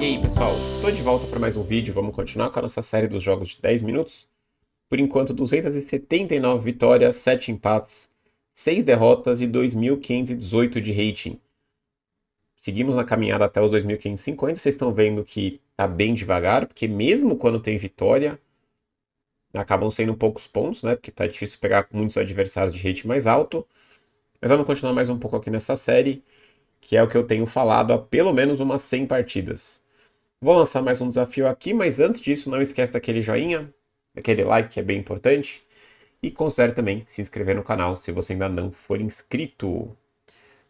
E aí pessoal, estou de volta para mais um vídeo, vamos continuar com a nossa série dos jogos de 10 minutos. Por enquanto 279 vitórias, 7 empates, 6 derrotas e 2.518 de rating. Seguimos na caminhada até os 2.550, vocês estão vendo que tá bem devagar, porque mesmo quando tem vitória, acabam sendo poucos pontos, né? Porque tá difícil pegar muitos adversários de rating mais alto. Mas vamos continuar mais um pouco aqui nessa série, que é o que eu tenho falado há pelo menos umas 100 partidas. Vou lançar mais um desafio aqui, mas antes disso, não esquece daquele joinha, daquele like que é bem importante. E considere também se inscrever no canal se você ainda não for inscrito,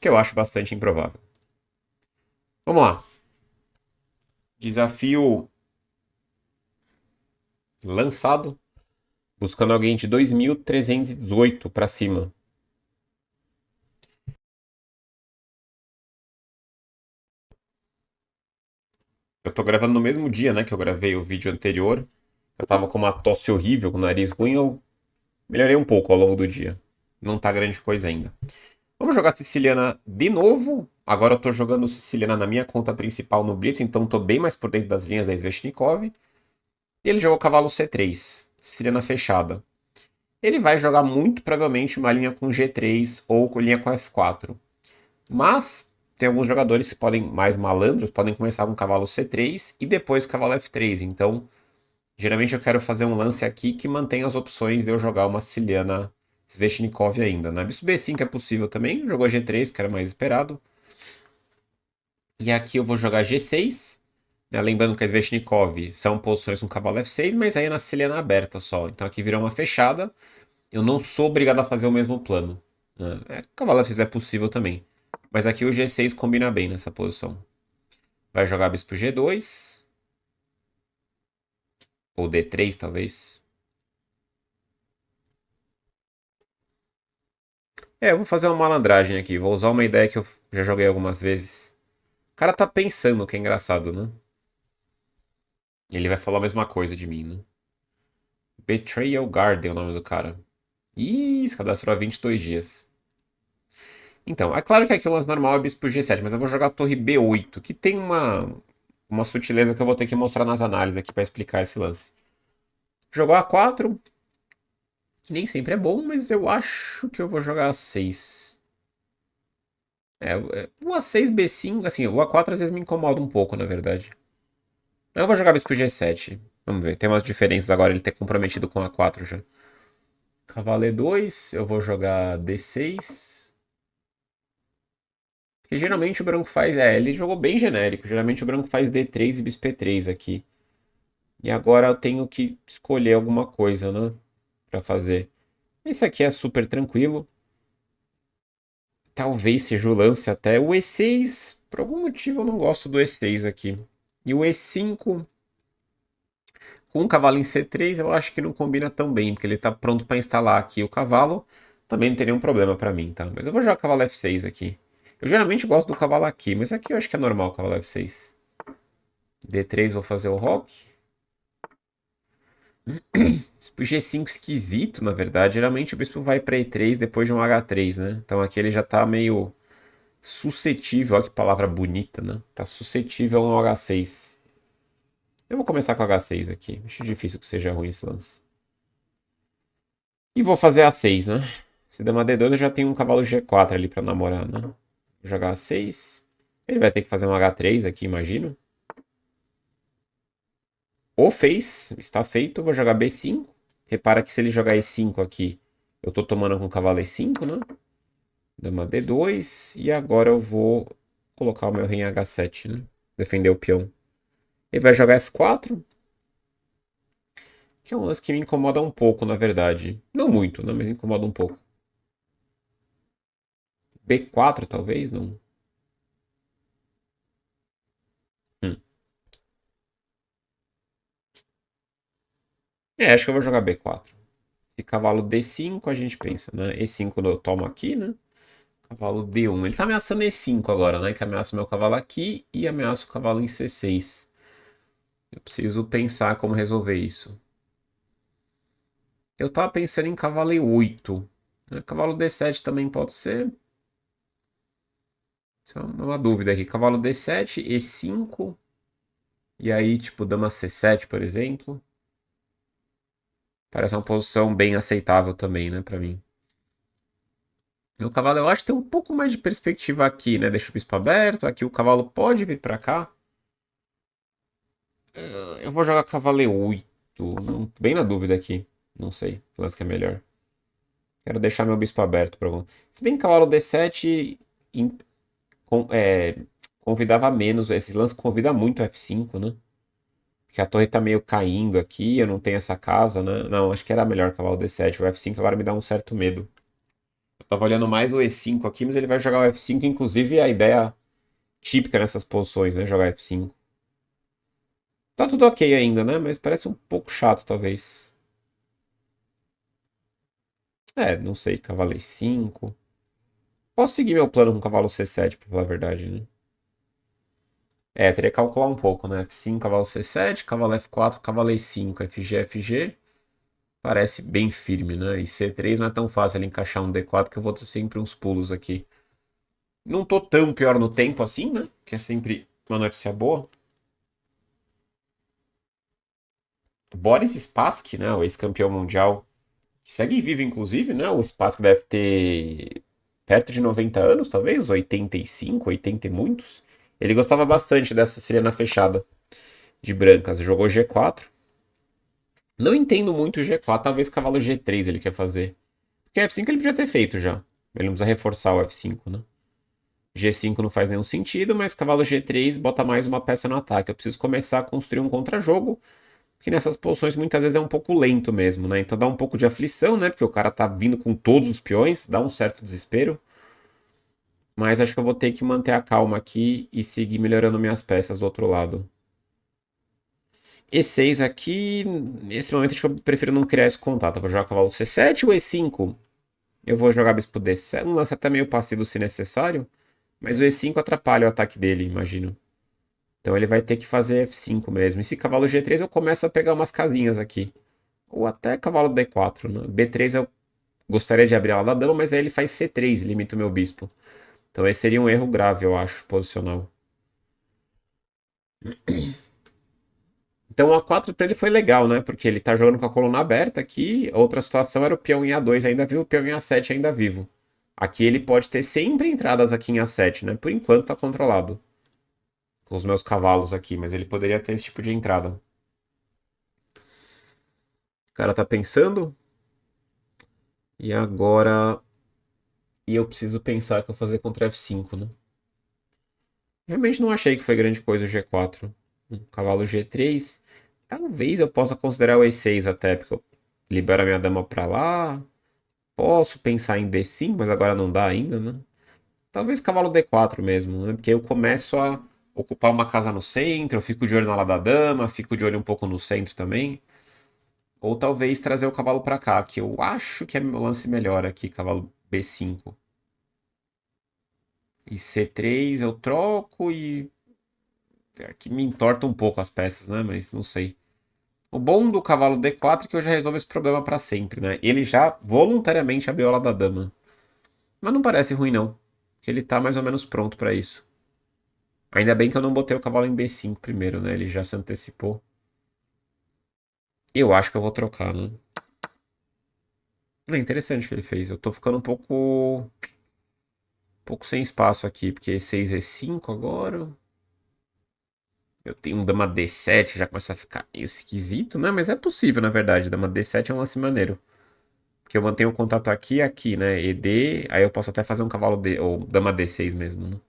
que eu acho bastante improvável. Vamos lá. Desafio lançado, buscando alguém de 2.318 para cima. Eu tô gravando no mesmo dia, né, que eu gravei o vídeo anterior. Eu tava com uma tosse horrível, com o nariz ruim, eu melhorei um pouco ao longo do dia. Não tá grande coisa ainda. Vamos jogar Siciliana de novo. Agora eu tô jogando Siciliana na minha conta principal no Blitz, então tô bem mais por dentro das linhas da Sveshnikov. E ele jogou cavalo C3, Siciliana fechada. Ele vai jogar muito provavelmente uma linha com G3 ou com linha com F4. Mas tem alguns jogadores que podem, mais malandros, podem começar com cavalo C3 e depois cavalo F3. Então, geralmente eu quero fazer um lance aqui que mantenha as opções de eu jogar uma Siciliana Sveshnikov ainda. Na bispo B5 é possível também, jogou G3, que era mais esperado. E aqui eu vou jogar G6, né? Lembrando que as Sveshnikov são posições com cavalo F6, mas aí é na Siciliana aberta só. Então aqui virou uma fechada. Eu não sou obrigado a fazer o mesmo plano, né? Cavalo F6 é possível também. Mas aqui o G6 combina bem nessa posição. Vai jogar bispo G2. Ou D3, talvez. Eu vou fazer uma malandragem aqui. Vou usar uma ideia que eu já joguei algumas vezes. O cara tá pensando, o que é engraçado, né? Ele vai falar a mesma coisa de mim, né? Betrayal Guard é o nome do cara. Ih, se cadastrou há 22 dias. Então, é claro que aqui o lance normal é bispo G7, mas eu vou jogar a torre B8, que tem uma sutileza que eu vou ter que mostrar nas análises aqui para explicar esse lance. Jogou A4, que nem sempre é bom, mas eu acho que eu vou jogar A6. O A6, B5, assim, o A4 às vezes me incomoda um pouco, na verdade. Eu vou jogar bispo G7. Vamos ver, tem umas diferenças agora ele ter comprometido com A4 já. Cavalo E2, eu vou jogar D6. Porque geralmente o branco faz. Ele jogou bem genérico. Geralmente o branco faz D3 e bispo E3 aqui. E agora eu tenho que escolher alguma coisa, né? Pra fazer. Esse aqui é super tranquilo. Talvez seja o lance até. O E6, por algum motivo eu não gosto do E6 aqui. E o E5, com o cavalo em C3, eu acho que não combina tão bem, porque ele tá pronto para instalar aqui o cavalo. Também não tem nenhum problema para mim, tá? Mas eu vou jogar cavalo F6 aqui. Eu geralmente gosto do cavalo aqui, mas aqui eu acho que é normal o cavalo F6. D3 vou fazer o rock. Bispo G5 esquisito, na verdade. Geralmente o bispo vai para E3 depois de um H3, né? Então aqui ele já tá meio suscetível. Olha que palavra bonita, né? Tá suscetível a um H6. Eu vou começar com H6 aqui. Acho difícil que seja ruim esse lance. E vou fazer A6, né? Se der uma D2, eu já tenho um cavalo G4 ali pra namorar, né? Vou jogar A6. Ele vai ter que fazer um H3 aqui, imagino. Ou fez, está feito. Vou jogar B5. Repara que se ele jogar E5 aqui, eu tô tomando com o cavalo E5, né? Dama D2. E agora eu vou colocar o meu rei em H7, né? Defender o peão. Ele vai jogar F4. Que é um lance que me incomoda um pouco, na verdade. Não muito, né? Mas incomoda um pouco. B4, talvez, não. Hum. Acho que eu vou jogar B4. Se cavalo D5, a gente pensa, né? E5 eu tomo aqui, né? Cavalo D1. Ele tá ameaçando E5 agora, né? Que ameaça meu cavalo aqui e ameaça o cavalo em C6. Eu preciso pensar como resolver isso. Eu tava pensando em cavalo E8. Cavalo D7 também pode ser. Isso é uma dúvida aqui. Cavalo D7, E5. E aí, tipo, dama C7, por exemplo. Parece uma posição bem aceitável também, né, pra mim. Meu cavalo, eu acho que tem um pouco mais de perspectiva aqui, né? Deixa o bispo aberto. Aqui o cavalo pode vir pra cá. Eu vou jogar cavalo E8. Bem na dúvida aqui. Não sei. Que lance que é melhor. Quero deixar meu bispo aberto pra algum. Se bem que cavalo D7 com- é, convidava menos. Esse lance convida muito F5, né? Porque a torre tá meio caindo aqui. Eu não tenho essa casa, né? Não, acho que era melhor cavalo D7. O F5 agora me dá um certo medo. Eu tava olhando mais o E5 aqui, mas ele vai jogar o F5. Inclusive, a ideia típica nessas posições, né? Jogar F5. Tá tudo ok ainda, né? Mas parece um pouco chato, talvez. É, não sei, cavalo E5. Posso seguir meu plano com cavalo C7, pra falar a verdade, né? É, teria que calcular um pouco, né? F5, cavalo C7, cavalo F4, cavalo E5, FG, FG. Parece bem firme, né? E C3 não é tão fácil ele encaixar um D4, que eu vou ter sempre uns pulos aqui. Não tô tão pior no tempo assim, né? Que é sempre uma notícia boa. Boris Spassky, né? O ex-campeão mundial, que segue vivo, inclusive, né? O Spassky deve ter perto de 90 anos, talvez, 85, 80 e muitos. Ele gostava bastante dessa Sirena fechada de brancas. Jogou G4. Não entendo muito o G4, talvez cavalo G3 ele quer fazer. Porque F5 ele podia ter feito já. Ele não precisa reforçar o F5, né? G5 não faz nenhum sentido, mas cavalo G3 bota mais uma peça no ataque. Eu preciso começar a construir um contra-jogo, que nessas posições muitas vezes é um pouco lento mesmo, né? Então dá um pouco de aflição, né? Porque o cara tá vindo com todos os peões, dá um certo desespero. Mas acho que eu vou ter que manter a calma aqui e seguir melhorando minhas peças do outro lado. E6 aqui, nesse momento acho que eu prefiro não criar esse contato. Eu vou jogar cavalo C7 ou E5? Eu vou jogar bispo D7, um lance até meio passivo se necessário, mas o E5 atrapalha o ataque dele, imagino. Então ele vai ter que fazer F5 mesmo. E se cavalo G3 eu começo a pegar umas casinhas aqui. Ou até cavalo D4, né? B3 eu gostaria de abrir a ala da dama, mas aí ele faz C3, limita o meu bispo. Então esse seria um erro grave, eu acho, posicional. Então o A4 para ele foi legal, né? Porque ele tá jogando com a coluna aberta aqui. Outra situação era o peão em A2 ainda vivo, o peão em A7 ainda vivo. Aqui ele pode ter sempre entradas aqui em A7, né? Por enquanto tá controlado. Com os meus cavalos aqui, mas ele poderia ter esse tipo de entrada. O cara tá pensando. E agora. E eu preciso pensar o que eu vou fazer contra F5, né? Realmente não achei que foi grande coisa o G4. Cavalo G3. Talvez eu possa considerar o E6 até, porque eu libero a minha dama pra lá. Posso pensar em D5, mas agora não dá ainda, né? Talvez cavalo D4 mesmo, né? Porque eu começo a ocupar uma casa no centro, eu fico de olho na ala da dama, fico de olho um pouco no centro também. Ou talvez trazer o cavalo pra cá, que eu acho que é meu lance melhor aqui, cavalo B5. E C3 eu troco e. Aqui me entorta um pouco as peças, né? Mas não sei. O bom do cavalo D4 é que eu já resolvo esse problema pra sempre, né? Ele já voluntariamente abriu a ala da dama. Mas não parece ruim, não. Que ele tá mais ou menos pronto pra isso. Ainda bem que eu não botei o cavalo em B5 primeiro, né? Ele já se antecipou. Eu acho que eu vou trocar, né? É interessante o que ele fez. Eu tô ficando um pouco sem espaço aqui, porque E6 E5 agora. Eu tenho um dama D7, já começa a ficar meio esquisito, né? Mas é possível, na verdade. Dama D7 é um lance maneiro. Porque eu mantenho o contato aqui e aqui, né? ED, aí eu posso até fazer um cavalo D, ou dama D6 mesmo, né?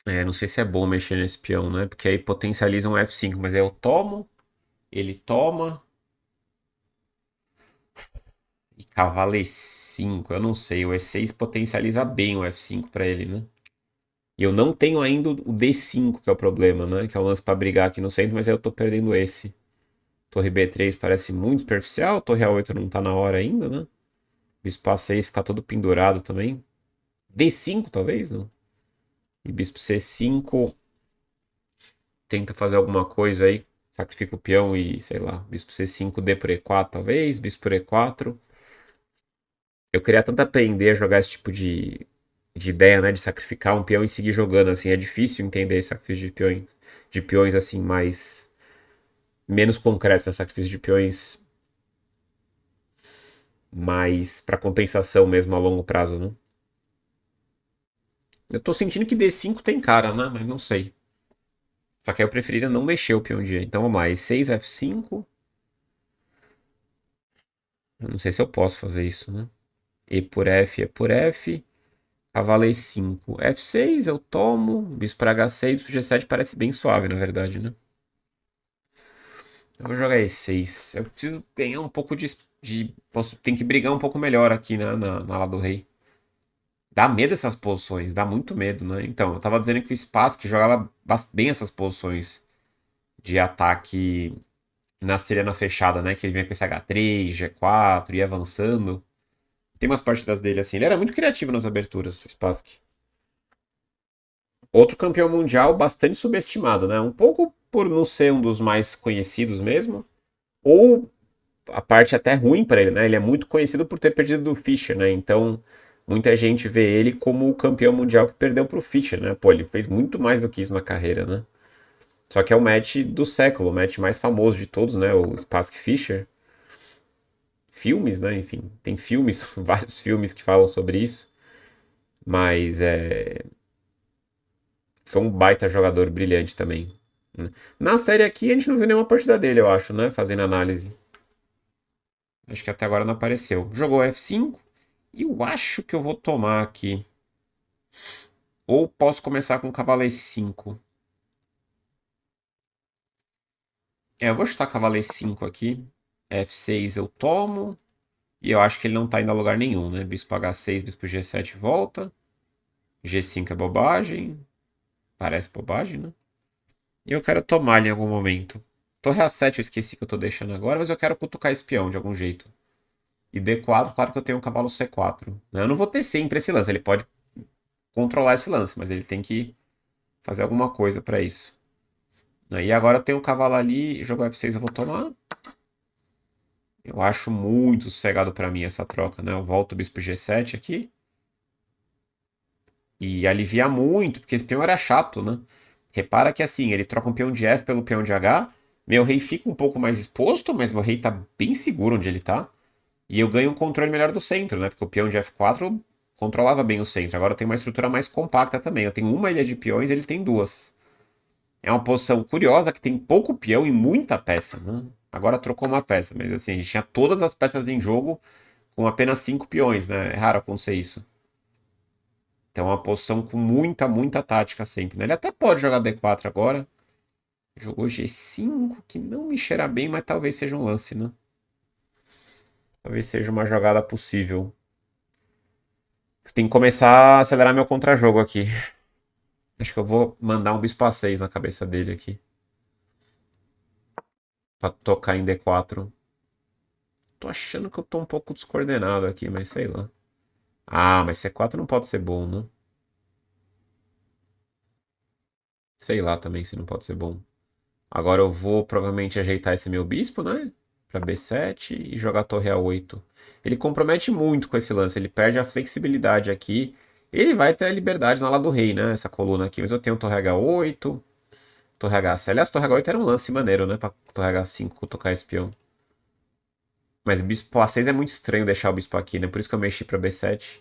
É, não sei se é bom mexer nesse peão, né? Porque aí potencializa um F5, mas aí eu tomo, ele toma, e cavalo E5, eu não sei. O E6 potencializa bem o F5 pra ele, né? E eu não tenho ainda o D5, que é o problema, né? Que é o lance pra brigar aqui no centro, mas aí eu tô perdendo esse. Torre B3 parece muito superficial, torre A8 não tá na hora ainda, né? Bispo A6 fica todo pendurado também. D5 talvez, não? E bispo C5 tenta fazer alguma coisa aí, sacrifica o peão e, sei lá, bispo C5 D por E4 talvez, bispo por E4. Eu queria tanto aprender a jogar esse tipo de ideia, né, de sacrificar um peão e seguir jogando, assim. É difícil entender esse sacrifício de peões assim, mais menos concretos, né, sacrifício de peões mais para compensação mesmo a longo prazo, né? Eu tô sentindo que D5 tem cara, né? Mas não sei. Só que aí eu preferiria não mexer o peão de. Então vamos lá, E6, F5. Eu não sei se eu posso fazer isso, né? E por F, E por F. Cavalo E5. F6 eu tomo. Bispo para H6. Bispo G7 parece bem suave, na verdade, né? Eu vou jogar E6. Eu preciso ganhar um pouco tem que brigar um pouco melhor aqui na ala do rei. Dá medo essas posições, dá muito medo, né? Então, eu tava dizendo que o Spassky jogava bem essas posições de ataque na Serena fechada, né? Que ele vinha com esse H3, G4, ia avançando. Tem umas partidas dele assim. Ele era muito criativo nas aberturas, o Spassky. Outro campeão mundial bastante subestimado, né? Um pouco por não ser um dos mais conhecidos mesmo, ou a parte até ruim para ele, né? Ele é muito conhecido por ter perdido do Fischer, né? Então, muita gente vê ele como o campeão mundial que perdeu pro Fischer, né? Pô, ele fez muito mais do que isso na carreira, né? Só que é o match do século, o match mais famoso de todos, né? O Spassky Fischer. Filmes, né? Enfim, tem filmes, vários filmes que falam sobre isso. Mas foi um baita jogador brilhante também, né? Na série aqui a gente não viu nenhuma partida dele, eu acho, né? Fazendo análise. Acho que até agora não apareceu. Jogou F5. E eu acho que eu vou tomar aqui. Ou posso começar com cavalo E5. Eu vou chutar cavalo E5 aqui. F6 eu tomo. E eu acho que ele não tá indo a lugar nenhum, né? Bispo H6, bispo G7 volta. G5 é bobagem. Parece bobagem, né? E eu quero tomar ele em algum momento. Torre A7 eu esqueci que eu tô deixando agora, mas eu quero cutucar espião de algum jeito. E D4, claro que eu tenho um cavalo C4, né? Eu não vou ter sempre esse lance. Ele pode controlar esse lance, mas ele tem que fazer alguma coisa pra isso. E agora tem um cavalo ali, jogo F6 eu vou tomar. Eu acho muito sossegado pra mim essa troca, né? Eu volto o bispo G7 aqui. E alivia muito, porque esse peão era chato, né? Repara que assim, ele troca um peão de F pelo peão de H. Meu rei fica um pouco mais exposto, mas meu rei tá bem seguro onde ele tá. E eu ganho um controle melhor do centro, né? Porque o peão de F4 controlava bem o centro. Agora eu tenho uma estrutura mais compacta também. Eu tenho uma ilha de peões, ele tem duas. É uma posição curiosa que tem pouco peão e muita peça, né? Agora trocou uma peça, mas assim, a gente tinha todas as peças em jogo com apenas 5 peões, né? É raro acontecer isso. Então é uma posição com muita tática sempre, né? Ele até pode jogar D4 agora. Jogou G5, que não me cheira bem, mas talvez seja um lance, né? Talvez seja uma jogada possível. Tem que começar a acelerar meu contra-jogo aqui. Acho que eu vou mandar um bispo A6 na cabeça dele aqui. Pra tocar em D4. Tô achando que eu tô um pouco descoordenado aqui, mas sei lá. Ah, mas C4 não pode ser bom, né? Sei lá também se não pode ser bom. Agora eu vou provavelmente ajeitar esse meu bispo, né? Pra B7 e jogar torre A8. Ele compromete muito com esse lance. Ele perde a flexibilidade aqui. Ele vai ter a liberdade na ala do rei, né? Essa coluna aqui. Mas eu tenho torre H8, torre H7. Aliás, torre H8 era um lance maneiro, né? Pra torre H5 tocar esse peão. Mas bispo A6 é muito estranho deixar o bispo aqui, né? Por isso que eu mexi pra B7.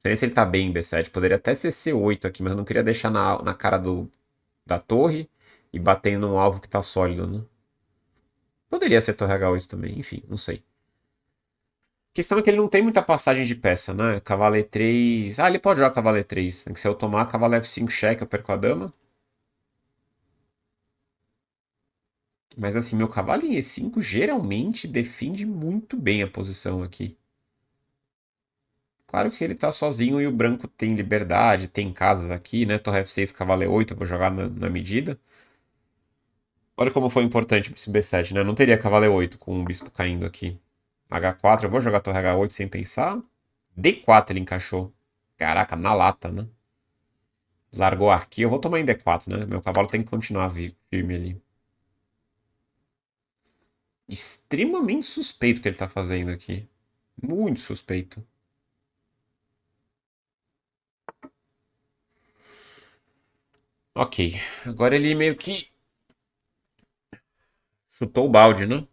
Não sei se ele tá bem em B7. Poderia até ser C8 aqui, mas eu não queria deixar na cara da torre e batendo num alvo que tá sólido, né? Poderia ser torre H8 também, enfim, não sei. A questão é que ele não tem muita passagem de peça, né? Cavalo E3. Ah, ele pode jogar cavalo E3. Tem que se eu tomar cavalo F5 cheque, eu perco a dama. Mas assim, meu cavalo em E5 geralmente defende muito bem a posição aqui. Claro que ele tá sozinho e o branco tem liberdade, tem casas aqui, né? Torre F6, cavalo E8, eu vou jogar na medida. Olha como foi importante esse B7, né? Não teria cavalo E8 com o bispo caindo aqui. H4, eu vou jogar torre H8 sem pensar. D4 ele encaixou. Caraca, na lata, né? Largou aqui, eu vou tomar em D4, né? Meu cavalo tem que continuar firme ali. Extremamente suspeito o que ele tá fazendo aqui. Muito suspeito. Ok. Agora ele meio que chutou o balde, né?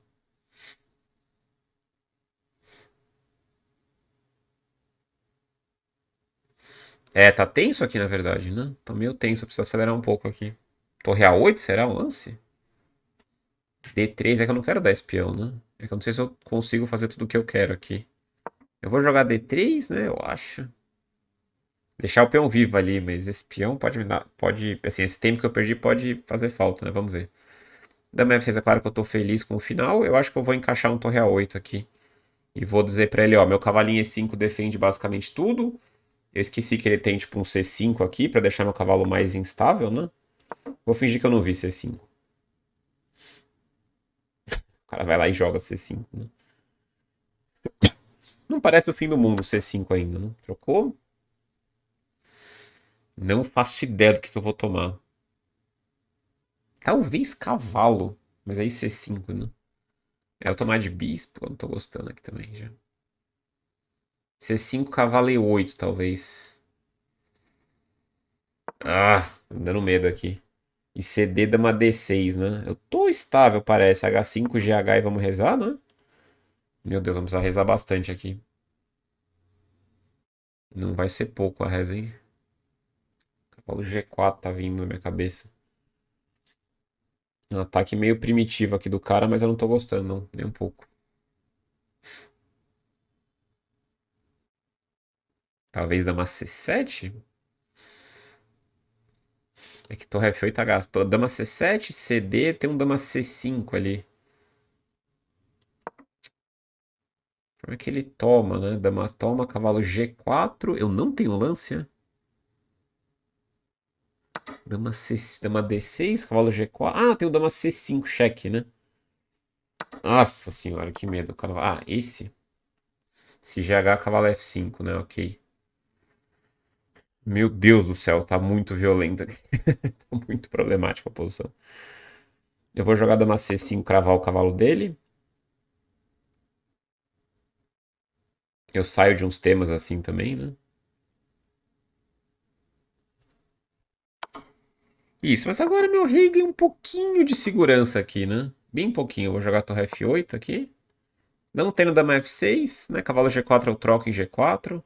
É, tá tenso aqui na verdade, né? Tá meio tenso, preciso acelerar um pouco aqui. Torre A8, será o lance? D3 é que eu não quero dar espião, né? É que eu não sei se eu consigo fazer tudo o que eu quero aqui. Eu vou jogar D3, né? Eu acho. Deixar o peão vivo ali, mas esse peão pode me dar. Pode. Assim, esse tempo que eu perdi pode fazer falta, né? Vamos ver. Dama F6 é claro que eu tô feliz com o final. Eu acho que eu vou encaixar um torre A8 aqui. E vou dizer pra ele, ó, meu cavalinho E5 defende basicamente tudo. Eu esqueci que ele tem tipo um C5 aqui pra deixar meu cavalo mais instável, né? Vou fingir que eu não vi C5. O cara vai lá e joga C5, né? Não parece o fim do mundo C5 ainda, né? Trocou? Não faço ideia do que eu vou tomar. Talvez cavalo. Mas aí C5, né? É eu tomar de bispo, eu não tô gostando aqui também já. C5, cavalo E8, talvez. Ah, tá me dando medo aqui. E CD dama D6, né? Eu tô estável, parece. H5, GH e vamos rezar, né? Meu Deus, vamos precisar rezar bastante aqui. Não vai ser pouco a reza, hein? Cavalo G4 tá vindo na minha cabeça. Um ataque meio primitivo aqui do cara, mas eu não tô gostando, não. Nem um pouco. Talvez dama C7? É que torre F8 gastou. Dama C7, CD, tem um dama C5 ali. Como é que ele toma, né? Dama toma, cavalo G4. Eu não tenho lance, né? Dama D6, cavalo G4. Ah, tem o dama C5, cheque, né? Nossa senhora, que medo. Ah, esse? Se GH, cavalo F5, né? Ok. Meu Deus do céu, tá muito violento aqui. Tá muito problemática a posição. Eu vou jogar dama C5, cravar o cavalo dele. Eu saio de uns temas assim também, né? Isso, mas agora meu rei ganha um pouquinho de segurança aqui, né? Bem pouquinho. Eu vou jogar torre F8 aqui. Não tendo dama F6, né? Cavalo G4 eu troco em G4.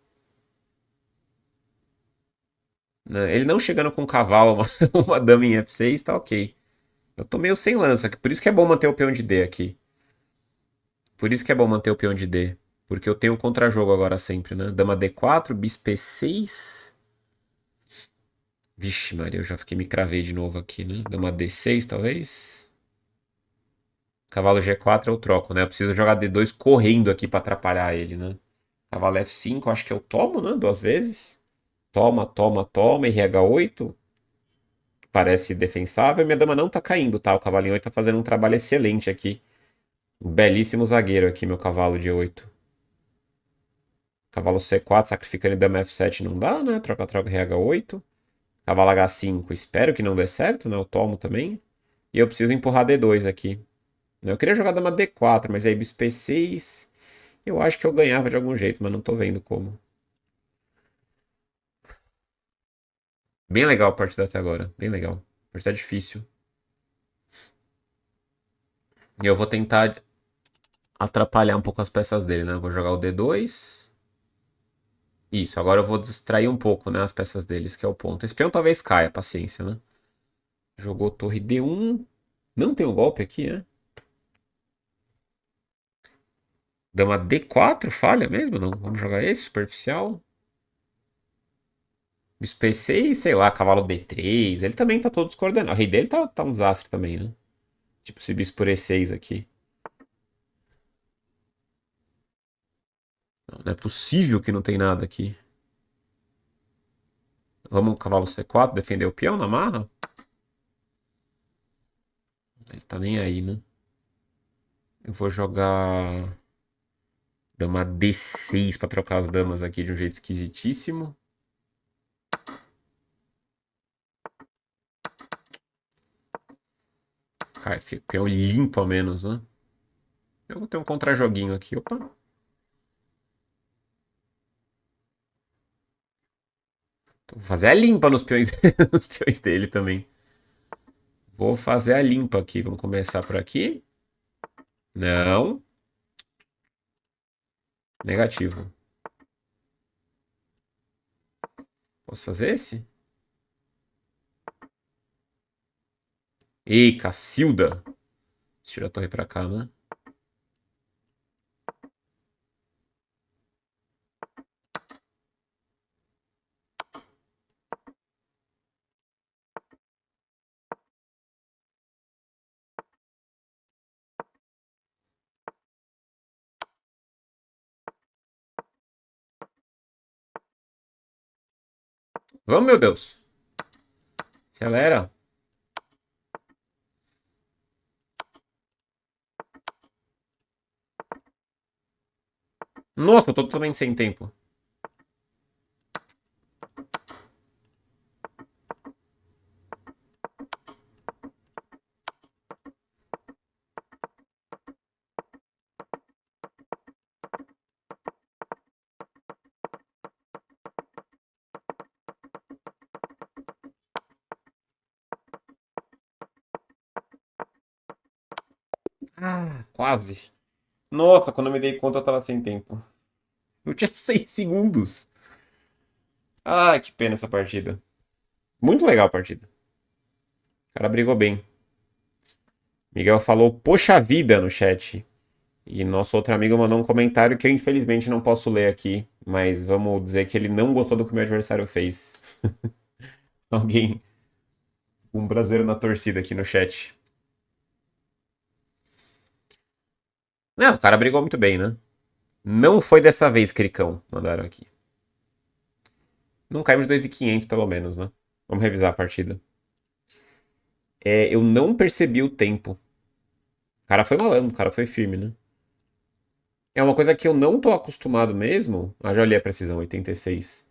Né? Ele não chegando com cavalo, uma dama em F6, tá ok. Eu tô meio sem lança, por isso que é bom manter o peão de D aqui. Por isso que é bom manter o peão de D. Porque eu tenho um contra-jogo agora sempre, né? Dama D4, bispo E6. Vixe, Maria, eu já fiquei me cravei de novo aqui, né? Dama D6, talvez. Cavalo G4 eu troco, né? Eu preciso jogar D2 correndo aqui pra atrapalhar ele, né? Cavalo F5, acho que eu tomo, né? Duas vezes. Toma, toma, toma. E RH8. Parece defensável. Minha dama não tá caindo, tá? O cavalinho 8 tá fazendo um trabalho excelente aqui. Um belíssimo zagueiro aqui, meu cavalo de 8. Cavalo C4, sacrificando dama F7 não dá, né? Troca, troca, RH8. Cavalo H5, espero que não dê certo, né? Eu tomo também. E eu preciso empurrar D2 aqui. Eu queria jogar dama D4, mas aí bispo E6. Eu acho que eu ganhava de algum jeito, mas não tô vendo como. Bem legal a partida até agora. Bem legal. Partida difícil. E eu vou tentar atrapalhar um pouco as peças dele, né? Eu vou jogar o D2. Isso, agora eu vou distrair um pouco, né? As peças deles, que é o ponto. Esse peão talvez caia, paciência, né? Jogou torre D1. Não tem o golpe aqui, né? Dama D4, falha mesmo? Não. Vamos jogar esse, superficial. Bispo E6, sei lá, cavalo D3. Ele também tá todo descoordenado. O rei dele tá um desastre também, né? Tipo esse bispo por E6 aqui. Não é possível que não tem nada aqui. Vamos cavalo C4, defender o peão na marra? Ele tá nem aí, né? Eu vou jogar dama D6 pra trocar as damas aqui de um jeito esquisitíssimo. Cara, fica peão limpo a menos, né? Eu vou ter um contra-joguinho aqui. Opa. Vou fazer a limpa nos peões, nos peões dele também. Vou fazer a limpa aqui. Vamos começar por aqui. Não. Negativo. Posso fazer esse? Ei, Cacilda. Deixa eu tirar a torre pra cá, né? Vamos, meu Deus. Acelera. Nossa, eu tô totalmente sem tempo. Ah, quase. Nossa, quando eu me dei conta eu tava sem tempo. Eu tinha 6 segundos. Ah, que pena essa partida. Muito legal a partida. O cara brigou bem. Miguel falou, poxa vida, no chat. E nosso outro amigo mandou um comentário que eu infelizmente não posso ler aqui. Mas vamos dizer que ele não gostou do que o meu adversário fez. Alguém, um brasileiro na torcida aqui no chat. Não, o cara brigou muito bem, né? Não foi dessa vez, Cricão, mandaram aqui. Não caímos de 2.500 pelo menos, né? Vamos revisar a partida. Eu não percebi o tempo. O cara foi malandro, o cara foi firme, né? É uma coisa que eu não tô acostumado mesmo. Ah, já olhei a precisão, 86.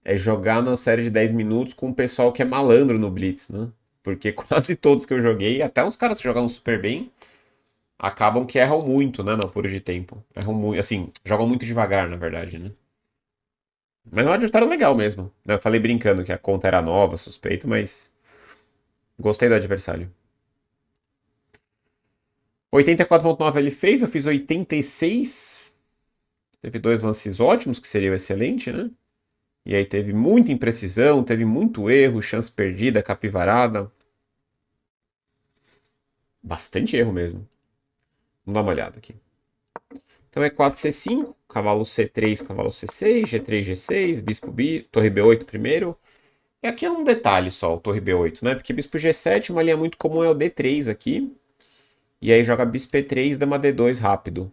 É jogar na série de 10 minutos com o pessoal que é malandro no Blitz, né? Porque quase todos que eu joguei, até os caras que jogam super bem, acabam que erram muito, né? No apuro de tempo. Erram muito, assim, jogam muito devagar, na verdade, né? Mas é um adversário legal mesmo. Eu falei brincando que a conta era nova, suspeito, mas gostei do adversário. 84.9 ele fez, eu fiz 86. Teve dois lances ótimos, que seria o excelente, né? E aí teve muita imprecisão, teve muito erro, chance perdida, capivarada. Bastante erro mesmo. Vamos dar uma olhada aqui. Então é 4C5, cavalo C3, cavalo C6, G3, G6, bispo B, torre B8 primeiro. E aqui é um detalhe só, o torre B8, né? Porque bispo G7, uma linha muito comum é o D3 aqui. E aí joga bispo E3, dama D2 rápido.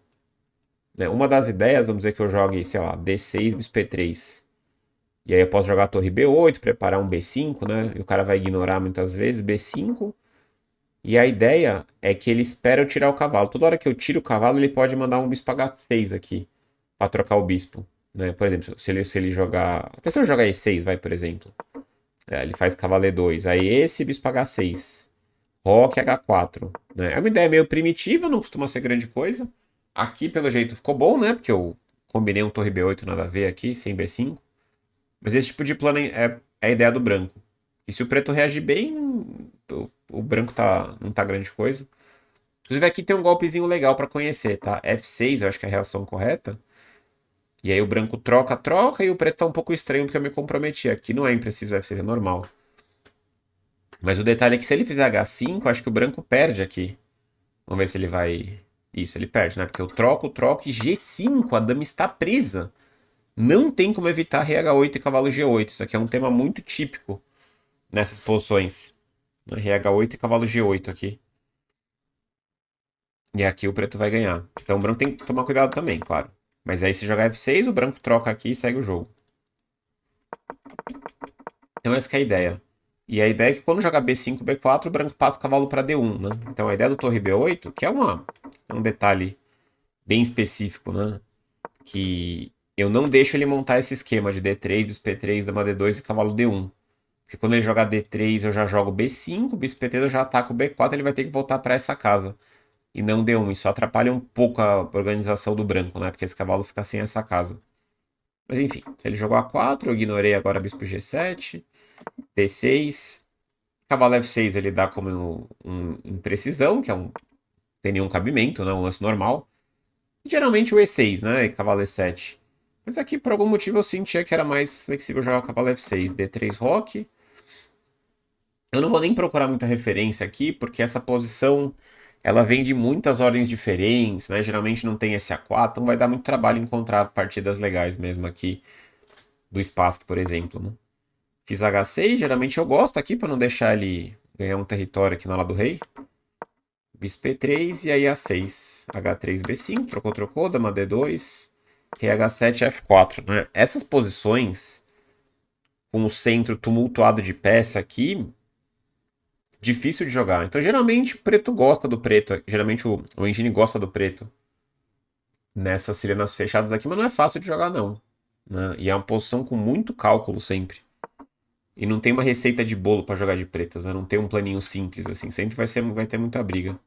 Né? Uma das ideias, vamos dizer que eu jogue, sei lá, D6, bispo E3. E aí eu posso jogar a torre B8, preparar um B5, né? E o cara vai ignorar muitas vezes, B5. E a ideia é que ele espera eu tirar o cavalo. Toda hora que eu tiro o cavalo, ele pode mandar um bispo H6 aqui, para trocar o bispo. Né? Por exemplo, se ele jogar... Até se eu jogar E6, vai, por exemplo. Ele faz cavalo E2. Aí esse bispo H6. Roque H4. Né? É uma ideia meio primitiva, não costuma ser grande coisa. Aqui, pelo jeito, ficou bom, né? Porque eu combinei um torre B8 nada a ver aqui, sem B5. Mas esse tipo de plano é a ideia do branco. E se o preto reagir bem, o branco não tá grande coisa. Inclusive aqui tem um golpezinho legal pra conhecer, tá? F6, eu acho que é a reação correta. E aí o branco troca, troca, e o preto tá um pouco estranho porque eu me comprometi. Aqui não é impreciso F6, é normal. Mas o detalhe é que se ele fizer H5, eu acho que o branco perde aqui. Vamos ver se ele vai... Isso, ele perde, né? Porque eu troco e G5, a dama está presa. Não tem como evitar rei H8 e cavalo G8. Isso aqui é um tema muito típico nessas posições. Rei H8 e cavalo G8 aqui. E aqui o preto vai ganhar. Então o branco tem que tomar cuidado também, claro. Mas aí se jogar F6, o branco troca aqui e segue o jogo. Então essa que é a ideia. E a ideia é que quando jogar B5, B4, o branco passa o cavalo para D1, né? Então a ideia do torre B8, que é um detalhe bem específico, né? Que eu não deixo ele montar esse esquema de D3, bispo P3, dama D2 e cavalo D1. Porque quando ele jogar D3, eu já jogo B5, bispo P3 eu já ataco B4, ele vai ter que voltar para essa casa. E não D1. Isso atrapalha um pouco a organização do branco, né? Porque esse cavalo fica sem essa casa. Mas enfim, ele jogou A4, eu ignorei agora bispo G7, D6. Cavalo F6 ele dá como imprecisão, que tem nenhum cabimento, né? Um lance normal. Geralmente o E6, né? E cavalo E7. Mas aqui, por algum motivo, eu sentia que era mais flexível jogar o cavalo F6. D3 roque. Eu não vou nem procurar muita referência aqui, porque essa posição ela vem de muitas ordens diferentes, né? Geralmente não tem SA4, então vai dar muito trabalho encontrar partidas legais mesmo aqui do Spassky, por exemplo, né? Fiz H6, geralmente eu gosto aqui para não deixar ele ganhar um território aqui na ala do rei. Bispo E3 e aí A6. H3, B5, trocou, trocou, dama D2, rei H7, F4, né? Essas posições, com o centro tumultuado de peça aqui, difícil de jogar. Então, geralmente, o preto gosta do preto. Geralmente, o engine gosta do preto. Nessas sirenas fechadas aqui, mas não é fácil de jogar, não. Né? E é uma posição com muito cálculo sempre. E não tem uma receita de bolo para jogar de pretas, né? Não tem um planinho simples, assim. Sempre vai ter muita briga.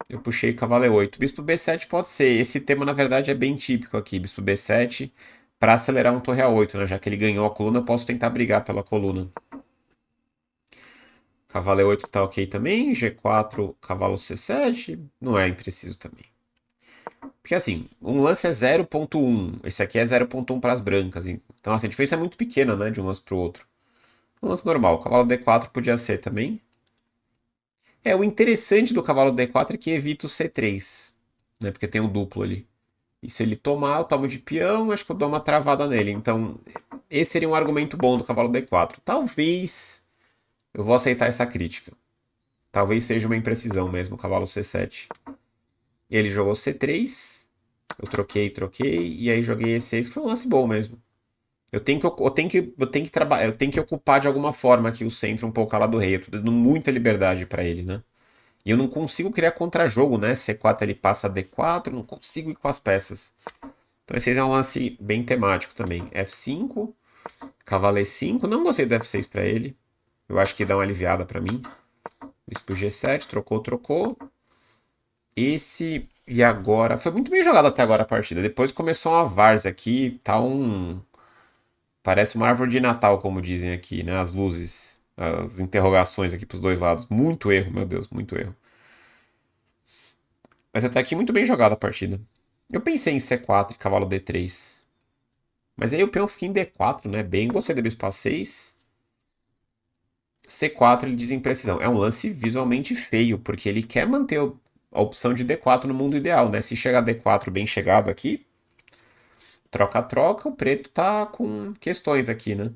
Eu puxei cavalo E8. Bispo B7 pode ser. Esse tema, na verdade, é bem típico aqui. Bispo B7 para acelerar um torre A8, né? Já que ele ganhou a coluna, eu posso tentar brigar pela coluna. Cavalo E8 que tá ok também. G4, cavalo C7. Não é impreciso também. Porque assim, um lance é 0.1. Esse aqui é 0.1 para as brancas. Então, assim, a diferença é muito pequena, né? De um lance para o outro. Um lance normal. Cavalo D4 podia ser também. O interessante do cavalo D4 é que evita o C3. Né? Porque tem um duplo ali. E se ele tomar, eu tomo de peão, acho que eu dou uma travada nele. Então, esse seria um argumento bom do cavalo D4. Talvez eu vou aceitar essa crítica. Talvez seja uma imprecisão mesmo, o cavalo C7. Ele jogou C3, eu troquei, e aí joguei E6, que foi um lance bom mesmo. Eu tenho que ocupar de alguma forma aqui o centro um pouco a lá do rei. Eu tô dando muita liberdade para ele, né? E eu não consigo criar contra-jogo, né? C4 ele passa D4, não consigo ir com as peças. Então esse é um lance bem temático também. F5, cavalo E5. Não gostei do F6 para ele. Eu acho que dá uma aliviada para mim. Bispo G7, trocou, trocou. Esse e agora. Foi muito bem jogado até agora a partida. Depois começou uma várzea aqui. Tá um. Parece uma árvore de Natal, como dizem aqui, né? As luzes. As interrogações aqui pros dois lados. Muito erro, meu Deus, muito erro. Mas até aqui muito bem jogada a partida. Eu pensei em C4 e cavalo D3. Mas aí o peão fica em D4, né? Bem, gostei da bispo A6. C4 ele diz imprecisão. É um lance visualmente feio, porque ele quer manter a opção de D4 no mundo ideal, né? Se chegar D4 bem chegado aqui, troca-troca, o preto tá com questões aqui, né?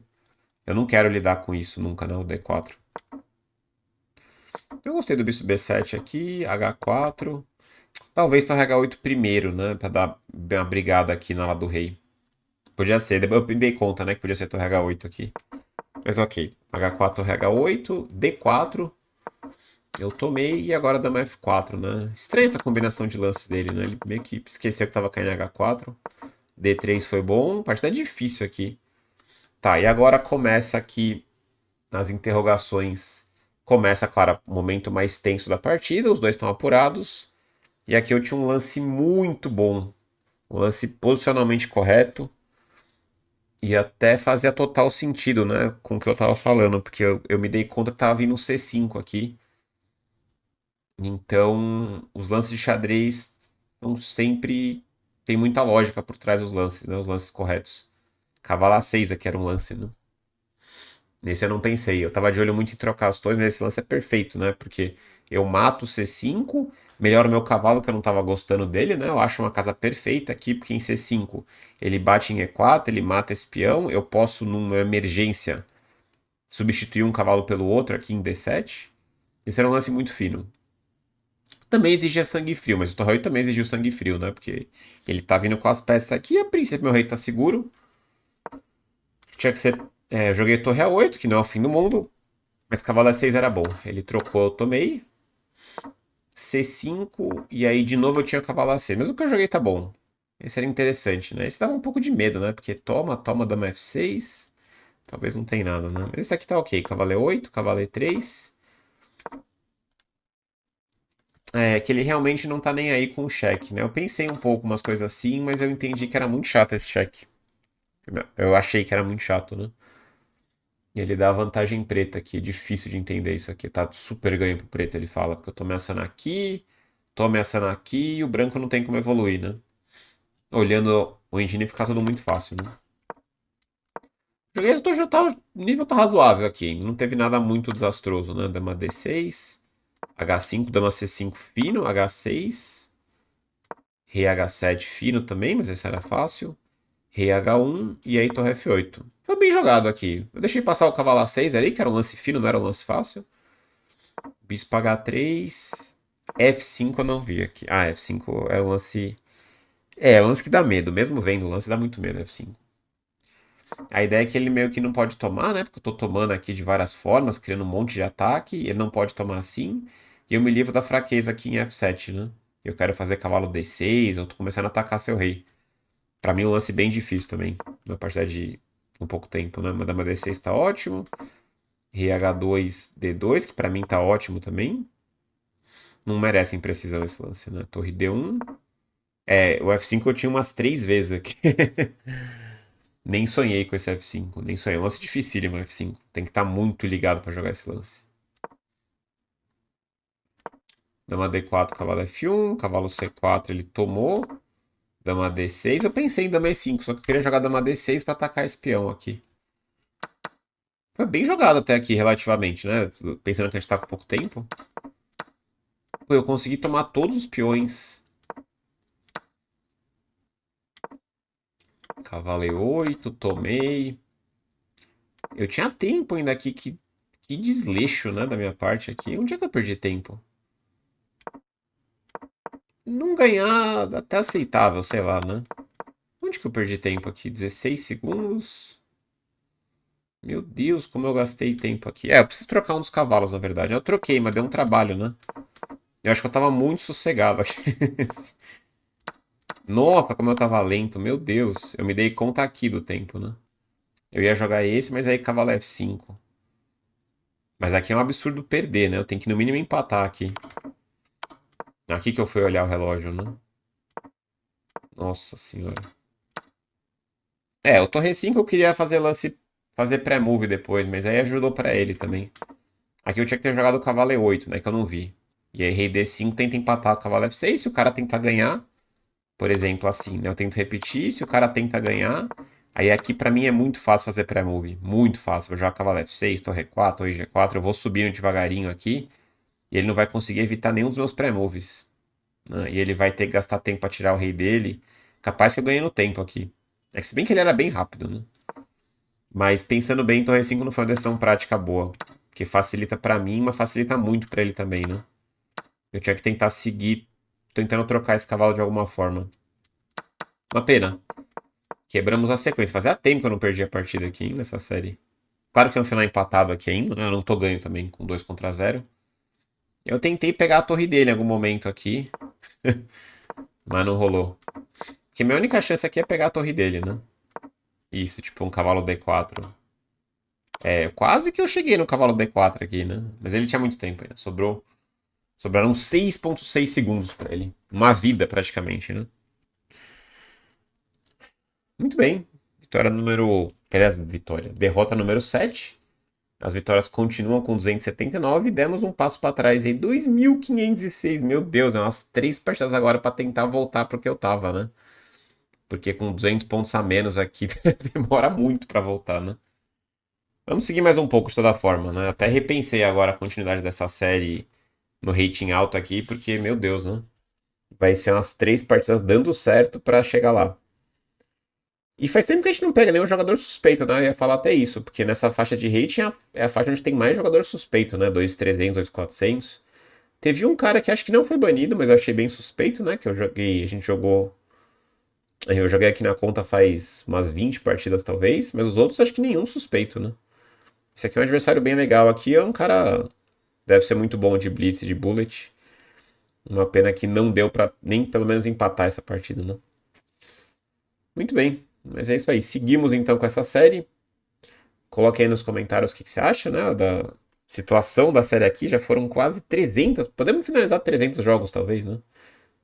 Eu não quero lidar com isso nunca, não, o D4. Eu gostei do bispo B7 aqui, H4. Talvez torre H8 primeiro, né? Pra dar uma brigada aqui na ala do rei. Podia ser, eu me dei conta, né? Que podia ser torre H8 aqui. Mas ok. H4, torre H8, D4. Eu tomei e agora dama F4, né? Estranha essa combinação de lances dele, né? Ele meio que esqueceu que tava caindo H4. D3 foi bom. Partida difícil aqui. Tá, e agora começa aqui nas interrogações. Começa, claro, o momento mais tenso da partida. Os dois estão apurados. E aqui eu tinha um lance muito bom. Um lance posicionalmente correto. E até fazia total sentido, né? Com o que eu tava falando. Porque eu me dei conta que tava vindo um C5 aqui. Então, os lances de xadrez são sempre. Tem muita lógica por trás dos lances, né? Os lances corretos. Cavalo A6 aqui era um lance, né? Nesse eu não pensei. Eu tava de olho muito em trocar as torres, mas esse lance é perfeito, né? Porque eu mato o C5, melhoro o meu cavalo, que eu não tava gostando dele, né? Eu acho uma casa perfeita aqui, porque em C5 ele bate em E4, ele mata esse peão. Eu posso, numa emergência, substituir um cavalo pelo outro aqui em D7. Esse era um lance muito fino. Também exigia sangue frio, mas o Torreio também exigiu sangue frio, né? Porque ele tá vindo com as peças aqui, a princípio meu rei tá seguro. Tinha que ser. Eu joguei Torre A8, que não é o fim do mundo, mas cavalo A6 era bom. Ele trocou, eu tomei. C5, e aí de novo eu tinha cavalo A6. Mas o que eu joguei tá bom. Esse era interessante, né? Esse dava um pouco de medo, né? Porque toma, dama F6. Talvez não tenha nada, né? Mas esse aqui tá ok. Cavalo E8, cavalo E3. Que ele realmente não tá nem aí com o cheque, né? Eu pensei um pouco umas coisas assim, mas eu entendi que era muito chato esse cheque. Eu achei que era muito chato, né? E ele dá a vantagem preta aqui. É difícil de entender isso aqui. Tá super ganho pro preto, ele fala. Porque eu tô ameaçando aqui, tô ameaçando aqui e o branco não tem como evoluir, né? Olhando o engine fica tudo muito fácil, né? Joguei, já tá, o nível tá razoável aqui, hein? Não teve nada muito desastroso, né? Dama D6, H5, dama C5 fino, H6, rei H7 fino também, mas esse era fácil. Rei H1 e aí torre F8. Foi bem jogado aqui. Eu deixei passar o cavalo A6 ali, que era um lance fino, não era um lance fácil. Bispo H3. F5 eu não vi aqui. Ah, F5 é o lance. É o lance que dá medo. Mesmo vendo o lance, dá muito medo, F5. A ideia é que ele meio que não pode tomar, né? Porque eu tô tomando aqui de várias formas, criando um monte de ataque. E ele não pode tomar assim. E eu me livro da fraqueza aqui em F7, né? Eu quero fazer cavalo D6, eu tô começando a atacar seu rei. Pra mim, um lance bem difícil também. Na partida de um pouco tempo, né? Dama D6 tá ótimo. Rei H2, D2, que pra mim tá ótimo também. Não merece imprecisão esse lance, né? Torre D1. É, o F5 eu tinha umas 3 vezes aqui. Nem sonhei com esse F5. Nem sonhei. Lance dificílimo, F5. Tem que estar muito ligado pra jogar esse lance. Dama D4, cavalo F1. Cavalo C4, ele tomou. Dama D6. Eu pensei em dama E5, só que eu queria jogar dama D6 pra atacar esse peão aqui. Foi bem jogado até aqui, relativamente, né? Pensando que a gente tá com pouco tempo. Pô, eu consegui tomar todos os peões. Cavalo E8, tomei. Eu tinha tempo ainda aqui. Que desleixo, né, da minha parte aqui. Onde é que eu perdi tempo? Não ganhar até aceitável, sei lá, né? Onde que eu perdi tempo aqui? 16 segundos. Meu Deus, como eu gastei tempo aqui. É, eu preciso trocar um dos cavalos, na verdade. Eu troquei, mas deu um trabalho, né? Eu acho que eu tava muito sossegado aqui. Nossa, como eu tava lento, meu Deus. Eu me dei conta aqui do tempo, né? Eu ia jogar esse, mas aí cavalo F5. Mas aqui é um absurdo perder, né? Eu tenho que no mínimo empatar aqui. Aqui que eu fui olhar o relógio, né? Nossa senhora. É, o Torre 5 eu queria fazer lance, fazer pré-move depois, mas aí ajudou pra ele também. Aqui eu tinha que ter jogado o cavalo E8, né? Que eu não vi. E aí rei D5 tenta empatar o cavalo F6, se o cara tentar ganhar. Por exemplo, assim, né? Eu tento repetir, se o cara tenta ganhar. Aí aqui pra mim é muito fácil fazer pré-move. Muito fácil. Vou jogar cavalo F6, torre 4, torre G4. Eu vou subindo devagarinho aqui. E ele não vai conseguir evitar nenhum dos meus pré-moves, né? E ele vai ter que gastar tempo pra tirar o rei dele. Capaz que eu ganhei no tempo aqui. É que se bem que ele era bem rápido, né? Mas pensando bem, Torre 5 não foi uma decisão prática boa. Que facilita pra mim, mas facilita muito pra ele também, né? Eu tinha que tentar seguir, tentando trocar esse cavalo de alguma forma. Uma pena. Quebramos a sequência. Fazia tempo que eu não perdi a partida aqui, hein, nessa série. Claro que é um final empatado aqui ainda, né? Eu não tô ganho também, com 2 contra 0. Eu tentei pegar a torre dele em algum momento aqui, mas não rolou. Porque minha única chance aqui é pegar a torre dele, né? Isso, tipo um cavalo D4. É, quase que eu cheguei no cavalo D4 aqui, né? Mas ele tinha muito tempo ainda. Sobraram 6,6 segundos pra ele. Uma vida, praticamente, né? Muito bem. Vitória número. Aliás, vitória. Derrota número 7. As vitórias continuam com 279 e demos um passo pra trás aí. 2.506. Meu Deus, é umas 3 partidas agora pra tentar voltar pro que eu tava, né? Porque com 200 pontos a menos aqui demora muito pra voltar, né? Vamos seguir mais um pouco de toda forma, né? Até repensei agora a continuidade dessa série no rating alto aqui, porque, meu Deus, né? Vai ser umas 3 partidas dando certo pra chegar lá. E faz tempo que a gente não pega nenhum jogador suspeito, né? Eu ia falar até isso, porque nessa faixa de rating é a faixa onde tem mais jogador suspeito, né? 2.300, 2.400. Teve um cara que acho que não foi banido, mas eu achei bem suspeito, né? Que eu joguei, a gente jogou. Eu joguei aqui na conta faz umas 20 partidas, talvez, mas os outros acho que nenhum suspeito, né? Esse aqui é um adversário bem legal. Aqui é um cara. Deve ser muito bom de Blitz e de Bullet. Uma pena que não deu pra nem pelo menos empatar essa partida, né? Muito bem, mas é isso aí. Seguimos então com essa série. Coloque aí nos comentários o que você acha, né? Da situação da série aqui. Já foram quase 300. Podemos finalizar 300 jogos, talvez, né?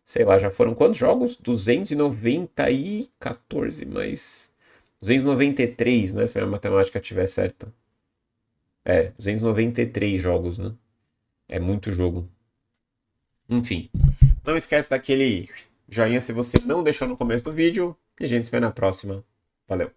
Sei lá, já foram quantos jogos? 290 e 14, mais 293, né? Se a minha matemática estiver certa. É, 293 jogos, né? É muito jogo. Enfim. Não esquece daquele joinha se você não deixou no começo do vídeo. E a gente se vê na próxima. Valeu.